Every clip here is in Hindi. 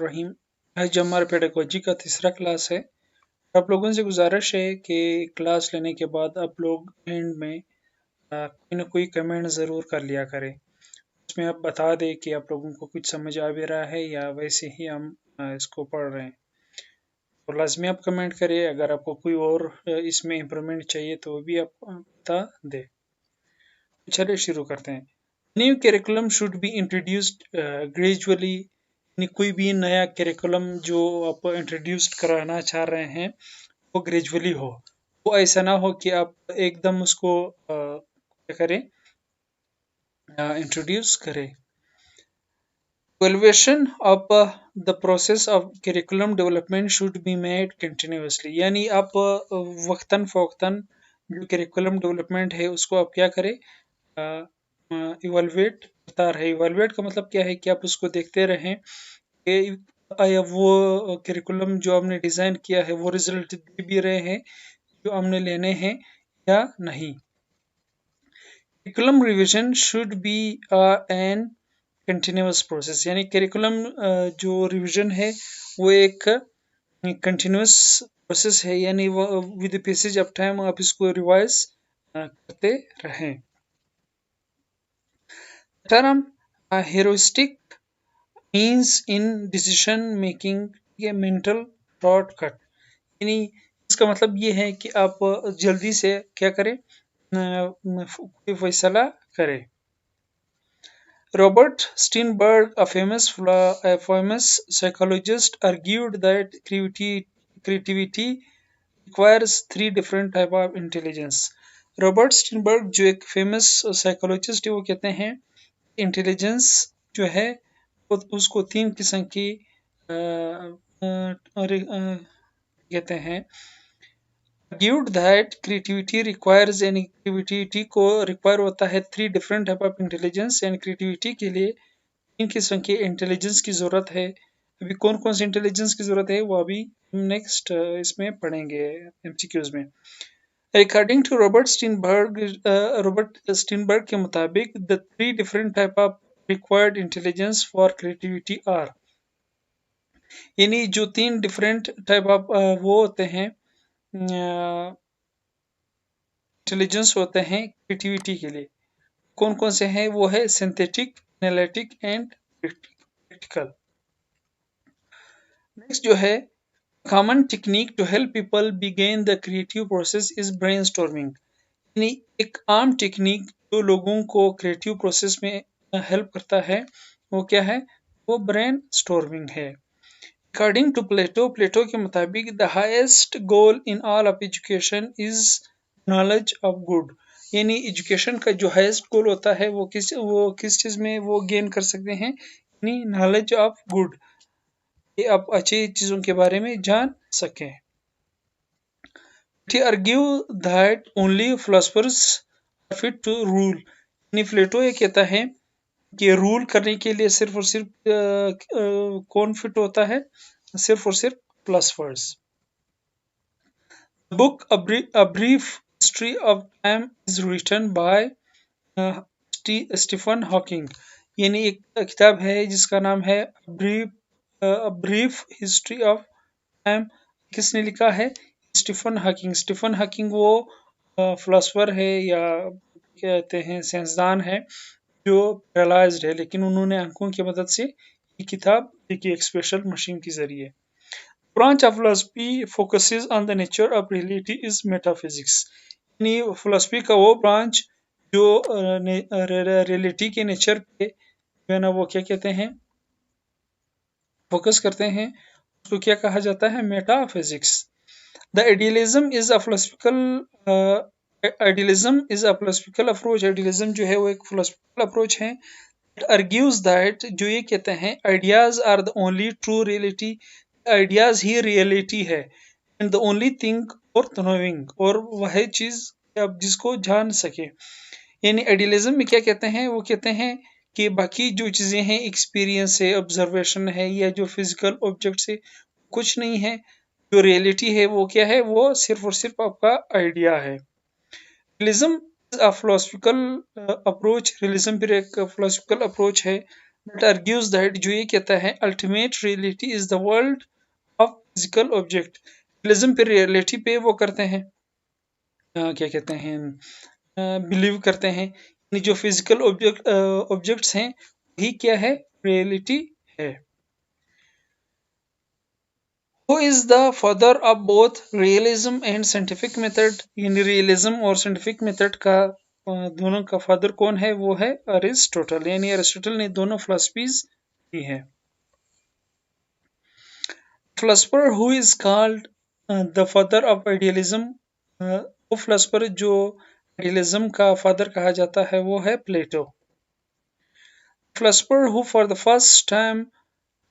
रहीम। आज हमारा पेडागोजी का तीसरा क्लास है। आप लोगों से गुजारिश है कि क्लास लेने के बाद आप लोग एंड में कोई ना कोई कमेंट ज़रूर कर लिया करें। उसमें आप बता दें कि आप लोगों को कुछ समझ आ भी रहा है या वैसे ही हम इसको पढ़ रहे हैं। तो लाजमी आप कमेंट करें। अगर आपको कोई और इसमें इम्प्रूवमेंट चाहिए तो भी आप बता दें। चलिए शुरू करते हैं। New curriculum should be introduced gradually. कोई भी नया करिकुलम जो आप इंट्रोड्यूस कराना चाह रहे हैं वो ग्रेजुअली हो। वो ऐसा ना हो कि आप एकदम उसको क्या करें, इंट्रोड्यूस करें। Evaluation of the process of curriculum development should be made continuously। यानी आप वक्तन फ़वक्तन जो करिकुलम डेवलपमेंट है उसको आप क्या करें, इवैल्यूएट करता रहे। इवैल्यूएट का मतलब क्या है कि आप उसको देखते रहें कि वो करिकुलम जो हमने डिज़ाइन किया है वो रिजल्ट दे भी रहे हैं जो हमने लेने हैं या नहीं। Curriculum revision should be an continuous process. यानी करिकुलम जो रिवीजन है वो एक कंटिन्यूस प्रोसेस है, यानी with the passage of time आप इसको रिवाइज करते रहें। Term heuristic means in decision making ये मेंटल शॉर्टकट। यानी इसका मतलब ये है कि आप जल्दी से क्या करें, कोई फैसला करें। Robert Sternberg, a famous psychologist, argued that creativity requires three different type of intelligence। Robert Steinberg जो एक फेमस साइकोलॉजिस्ट है वो कहते हैं इंटेलिजेंस जो है वो उसको तीन किस्म की कहते हैं। argued that creativity requires यानी creativity को रिक्वायर होता है three different type of intelligence. यानी क्रिएटिविटी के लिए तीन किस्म के इंटेलिजेंस की ज़रूरत है। अभी कौन कौन सी इंटेलिजेंस की ज़रूरत है वो अभी नेक्स्ट इसमें पढ़ेंगे एमसीक्यूज में। अकॉर्डिंग टू रॉबर्ट स्टीनबर्ग के मुताबिक the three different type of required intelligence for creativity are. यानी जो तीन डिफरेंट टाइप ऑफ वो होते हैं इंटेलिजेंस होते हैं क्रिएटिविटी के लिए। कौन कौन से हैं वो है synthetic, analytic and practical. Next जो है common technique to help people begin the creative process is brainstorming. यानी एक आम टेक्निक जो लोगों को क्रिएटिव प्रोसेस में हेल्प करता है वो क्या है, वो ब्रेन स्टॉर्मिंग है। अकॉर्डिंग टू प्लेटो के मुताबिक the highest goal in all of education is knowledge of good. यानी एजुकेशन का जो हाईएस्ट गोल होता है वो किस चीज़ में वो गेन कर सकते हैं, यानी नॉलेज ऑफ गुड, ये आप अच्छी चीज़ों के बारे में जान सकें। He argue that only philosophers are fit to rule। यानी प्लेटो ये कहता है कि रूल करने के लिए सिर्फ और सिर्फ कौन फिट होता है, सिर्फ और सिर्फ philosophers। The book A Brief History of Time is written by Stephen Hawking. यानी एक किताब है जिसका नाम है ब्रीफ हिस्ट्री ऑफ टाइम। किसने लिखा है, स्टीफन हॉकिंग। स्टीफन हॉकिंग वो फिलोसोफर है या कहते हैं साइंसदान है जो पैरालाइज्ड है, लेकिन उन्होंने अंकों की मदद से ये किताब लिखी एक स्पेशल मशीन के जरिए। Branch of philosophy focuses on the nature of reality is metaphysics. यानी फिलोसफी का वो ब्रांच जो रियलिटी के नेचर पे जो है ना वो क्या कहते हैं, फोकस करते हैं, उसको क्या कहा जाता है, metaphysics. The idealism is a philosophical approach. Idealism जो है वो एक फिलोसफिकल अप्रोच है। इट आर्ग्यूज दैट जो ये कहते हैं ideas are the only true reality. Ideas ही रियलिटी है and the only thing worth knowing, और वह चीज़ आप जिसको जान सके। यानी आइडियलिज्म में क्या कहते हैं, वो कहते हैं कि बाकी जो चीज़ें हैं एक्सपीरियंस है, ऑब्जर्वेशन है या जो फिजिकल ऑब्जेक्ट है कुछ नहीं है। जो रियलिटी है वो क्या है, वो सिर्फ और सिर्फ आपका आइडिया है। Realism a philosophical approach, realism भी एक philosophical approach है that argues that, जो ये कहता है ultimate reality is the world of physical object. realism पे reality पे वो करते हैं क्या कहते हैं बिलीव करते हैं, यानी जो फिजिकल ऑब्जेक्ट्स हैं वही क्या है, रियलिटी है. Who is the father of both realism and scientific method? यानी रियलिज्म और साइंटिफिक मेथड का दोनों का फादर कौन है, वो है अरिस्टोटल. यानी अरिस्टोटल ने दोनों फिलोसफीज दी है. Philosopher who is called the father of idealism, वो फिलोसफर जो आइडियलिज्म का फादर कहा जाता है वो है प्लेटो. Philosopher who for the first time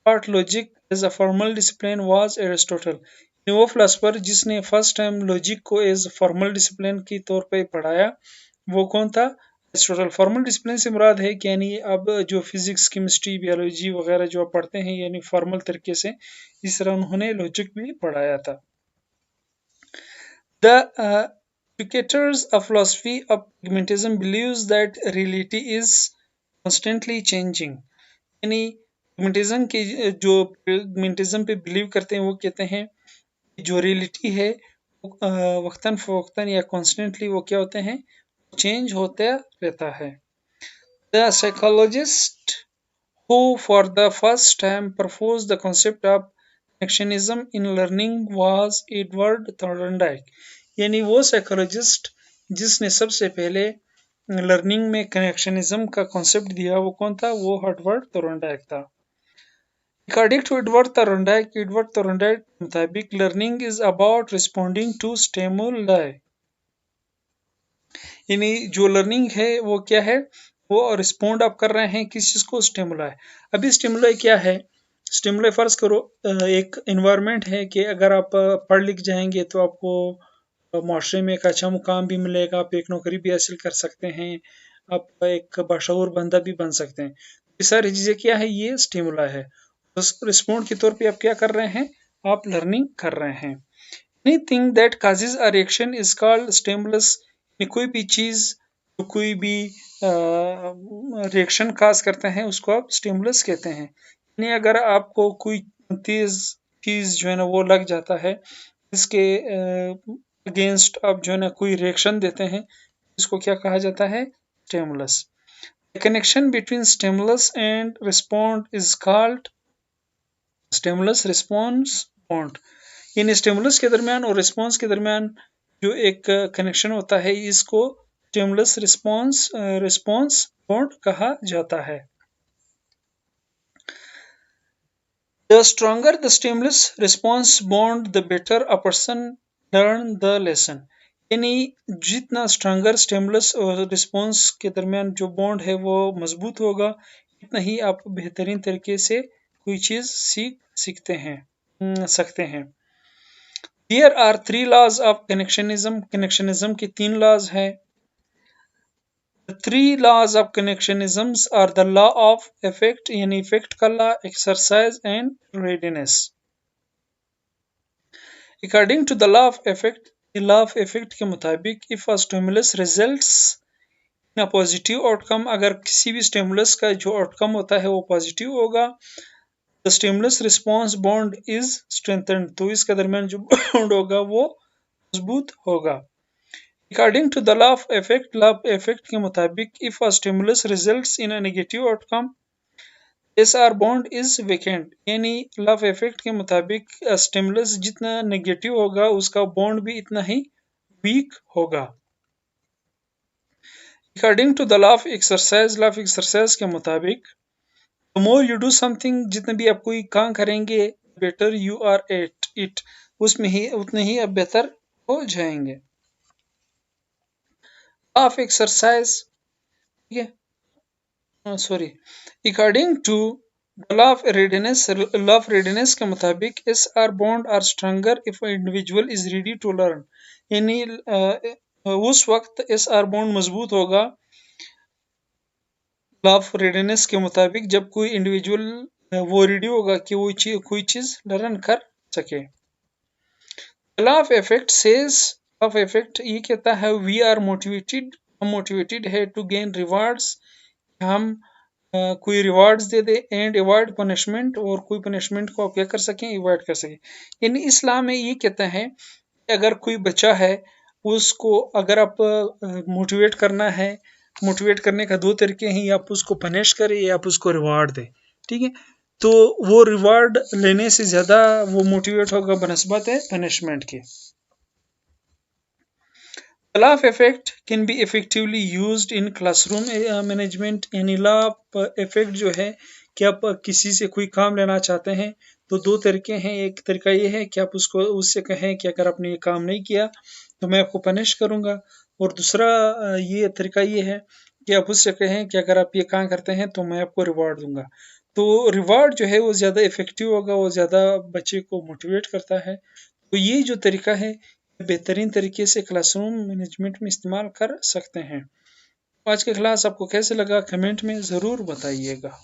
taught logic as a formal discipline was Aristotle. वो फिलोसफर जिसने फर्स्ट टाइम लॉजिक को एज फॉर्मल डिसिप्लिन के तौर पे पढ़ाया वो कौन था, एरिस्टोटल. फॉर्मल डिसिप्लिन से मुराद है कि यानी अब जो फिजिक्स केमिस्ट्री बायोलॉजी वगैरह जो आप पढ़ते हैं यानी फॉर्मल तरीके से, इस तरह उन्होंने लॉजिक भी पढ़ाया था. The educators of philosophy of pragmatism believes that reality is constantly changing. यानी pragmatism के जो pragmatism पे बिलीव करते हैं वो कहते हैं जो रियलिटी है वक्तन फवक्तन या कॉन्स्टेंटली वो क्या होते हैं, चेंज होता रहता है. The psychologist who for the first time proposed the concept of connectionism in learning was Edward Thorndike. यानी वो साइकोलॉजिस्ट जिसने सबसे पहले लर्निंग में कनेक्शनिज्म का कॉन्सेप्ट दिया वो कौन था, वो एडवर्ड थॉर्नडाइक था. According to Edward Thorndike के मुताबिक learning is about responding to stimuli. यानी जो लर्निंग है वो क्या है, वो रिस्पॉन्ड आप कर रहे हैं किस चीज को, स्टिमुलाई. अभी स्टिमुलाई क्या है, स्टिमुलाई फर्ज करो एक इन्वायरमेंट है कि अगर आप पढ़ लिख जाएंगे तो आपको माशरे में एक अच्छा मुकाम भी मिलेगा, आप एक नौकरी भी हासिल कर सकते हैं, आप एक बाशऊर बंदा भी बन सकते हैं. ये सारी चीज़ें क्या है, ये स्टिमुला है. रिस्पॉन्ड के तौर पे आप क्या कर रहे हैं, आप लर्निंग कर रहे हैं. Anything that causes a reaction is called stimulus. कोई भी चीज़ तो कोई भी रिएक्शन काज करते हैं उसको आप स्टिमुलस कहते हैं. यानी अगर आपको कोई तेज चीज़ जो है ना वो लग जाता है, इसके अगेंस्ट आप जो है ना कोई रिएक्शन देते हैं, इसको क्या कहा जाता है, stimulus. The connection between stimulus and response is called stimulus response bond. In stimulus के दरमियान और रिस्पॉन्स के दरमियान जो एक कनेक्शन होता है इसको स्टिमुलस रिस्पॉन्स बॉन्ड कहा जाता है. The stronger the stimulus response bond, the better a person learn the lesson. यानी जितना स्ट्रॉन्गर स्टिमुलस और रिस्पॉन्स के दरमियान जो बॉन्ड है वो मजबूत होगा, इतना ही आप बेहतरीन तरीके से कोई चीज़ सकते हैं. There are 3 laws of connectionism. Connectionism की 3 laws है. The 3 laws of connectionism are the law of effect यानी इफेक्ट का law, exercise and readiness. According to the law of effect, the law of effect के मुताबिक if a stimulus results in a positive outcome, अगर किसी भी स्टिमुलस का जो आउटकम होता है वो पॉजिटिव होगा, the stimulus response bond is strengthened, तो इसके दरमियान जो बॉन्ड होगा वो मजबूत होगा. According to the law of effect के मुताबिक if a stimulus results in a negative outcome, SR bond is weakened. यानी law of effect के मुताबिक स्टिमुलस जितना नेगेटिव होगा उसका बॉन्ड भी इतना ही वीक होगा. According to the law of exercise के मुताबिक the more you do something, जितना भी आप कोई काम करेंगे, better you are at it, उसमें ही उतने ही आप बेहतर हो जाएंगे. Of exercise, according to the law of readiness के मुताबिक SR bond are stronger if an individual is ready to learn. यानी उस वक्त SR bond मजबूत होगा लॉ ऑफ रेडीनेस के मुताबिक जब कोई इंडिविजुअल वो रेडी होगा कि वो कोई चीज लर्न कर सके. लॉ ऑफ इफेक्ट ये कहता है वी आर मोटिवेटेड हम मोटिवेटेड है टू गेन रिवार्ड्स, हम कोई rewards they they, and avoid punishment, और कोई पनिशमेंट को आप क्या कर सकें, अवॉइड कर सकें। यानी इस्लाम में ये कहता है कि अगर कोई बच्चा है उसको अगर आप मोटिवेट करना है, मोटिवेट करने का दो तरीके हैं, या आप उसको पनिश करें या आप उसको रिवार्ड दें, ठीक है। तो वो रिवार्ड लेने से ज़्यादा वो मोटिवेट होगा बनस्बत है पनिशमेंट के। Laugh effect can be effectively used in classroom management. यानी लाफ इफेक्ट जो है कि आप किसी से कोई काम लेना चाहते हैं तो दो तरीके हैं। एक तरीका ये है कि आप उसको उससे कहें कि अगर आपने ये काम नहीं किया तो मैं आपको पनिश करूंगा, और दूसरा ये तरीका ये है कि आप उससे कहें कि अगर आप ये काम करते हैं तो मैं आपको रिवॉर्ड दूंगा। तो रिवॉर्ड जो है वो ज़्यादा इफेक्टिव होगा, वो ज़्यादा बच्चे को मोटिवेट करता है। तो ये जो तरीका है बेहतरीन तरीके से क्लासरूम मैनेजमेंट में इस्तेमाल कर सकते हैं। आज का क्लास आपको कैसे लगा कमेंट में ज़रूर बताइएगा।